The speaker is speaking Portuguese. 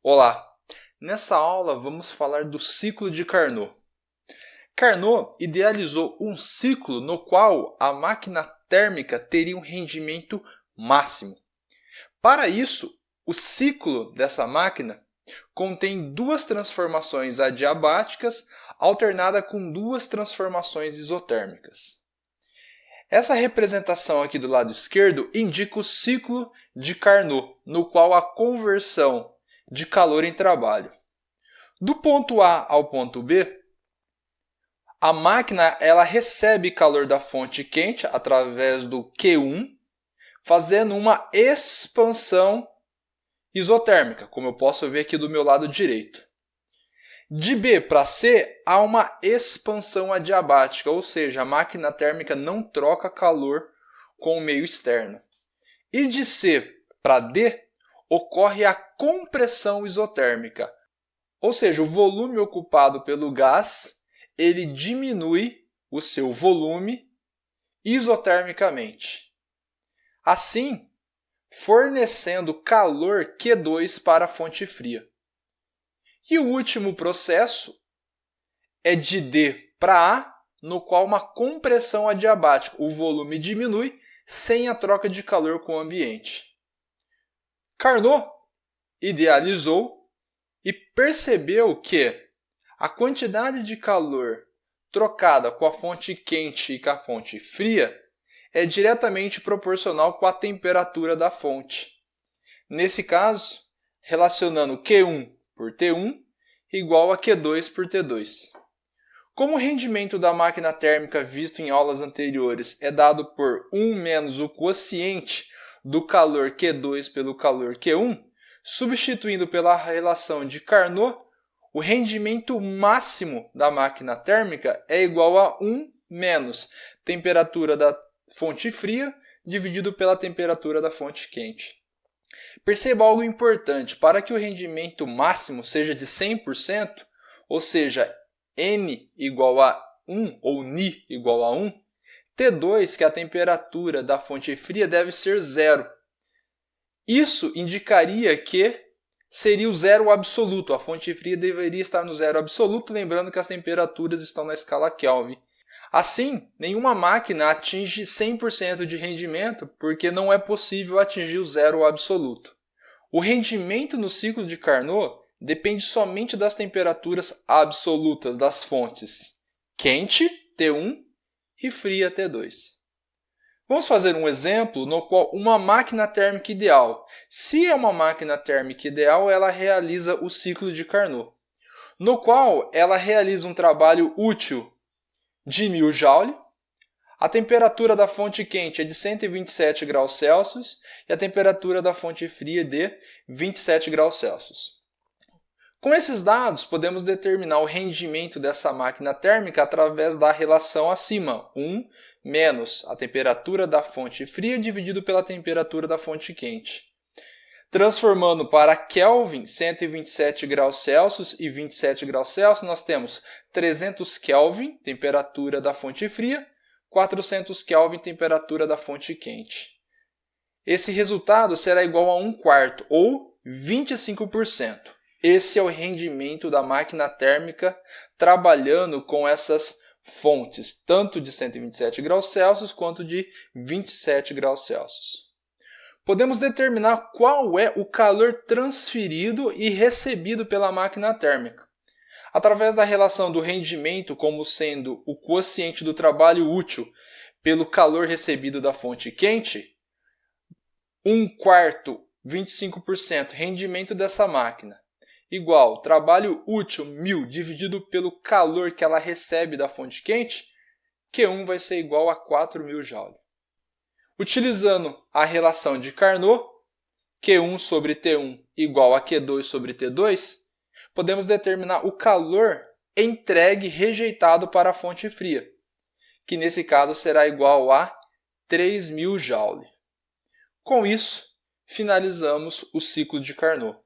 Olá! Nessa aula vamos falar do ciclo de Carnot. Carnot idealizou um ciclo no qual a máquina térmica teria um rendimento máximo. Para isso, o ciclo dessa máquina contém duas transformações adiabáticas alternada com duas transformações isotérmicas. Essa representação aqui do lado esquerdo indica o ciclo de Carnot, no qual a conversão de calor em trabalho. Do ponto A ao ponto B, a máquina ela recebe calor da fonte quente através do Q1, fazendo uma expansão isotérmica, como eu posso ver aqui do meu lado direito. De B para C, há uma expansão adiabática, ou seja, a máquina térmica não troca calor com o meio externo. E de C para D, ocorre a compressão isotérmica, ou seja, o volume ocupado pelo gás ele diminui o seu volume isotermicamente. Assim, fornecendo calor Q2 para a fonte fria. E o último processo é de D para A, no qual uma compressão adiabática. O volume diminui sem a troca de calor com o ambiente. Carnot idealizou e percebeu que a quantidade de calor trocada com a fonte quente e com a fonte fria é diretamente proporcional com a temperatura da fonte. Nesse caso, relacionando Q1 por T1 igual a Q2 por T2. Como o rendimento da máquina térmica visto em aulas anteriores é dado por 1 menos o quociente do calor Q2 pelo calor Q1, substituindo pela relação de Carnot, o rendimento máximo da máquina térmica é igual a 1 menos temperatura da fonte fria dividido pela temperatura da fonte quente. Perceba algo importante, para que o rendimento máximo seja de 100%, ou seja, N igual a 1 ou Ni igual a 1, T2, que é a temperatura da fonte fria, deve ser zero. Isso indicaria que seria o zero absoluto. A fonte fria deveria estar no zero absoluto, lembrando que as temperaturas estão na escala Kelvin. Assim, nenhuma máquina atinge 100% de rendimento, porque não é possível atingir o zero absoluto. O rendimento no ciclo de Carnot depende somente das temperaturas absolutas das fontes quente, T1, e fria, T2. Vamos fazer um exemplo no qual uma máquina térmica ideal. Se é uma máquina térmica ideal, ela realiza o ciclo de Carnot, no qual ela realiza um trabalho útil de 1000 Joule, a temperatura da fonte quente é de 127 graus Celsius e a temperatura da fonte fria de 27 graus Celsius. Com esses dados, podemos determinar o rendimento dessa máquina térmica através da relação acima, 1 menos a temperatura da fonte fria dividido pela temperatura da fonte quente. Transformando para Kelvin, 127 graus Celsius e 27 graus Celsius, nós temos 300 Kelvin, temperatura da fonte fria, 400 Kelvin, temperatura da fonte quente. Esse resultado será igual a 1/4, ou 25%. Esse é o rendimento da máquina térmica trabalhando com essas fontes, tanto de 127 graus Celsius quanto de 27 graus Celsius. Podemos determinar qual é o calor transferido e recebido pela máquina térmica, através da relação do rendimento como sendo o quociente do trabalho útil pelo calor recebido da fonte quente, 1/4, 25%, rendimento dessa máquina, igual trabalho útil 1000 dividido pelo calor que ela recebe da fonte quente, Q1 vai ser igual a 4000 Joule. Utilizando a relação de Carnot, Q1 sobre T1 igual a Q2 sobre T2, podemos determinar o calor entregue rejeitado para a fonte fria, que nesse caso será igual a 3000 Joule. Com isso, finalizamos o ciclo de Carnot.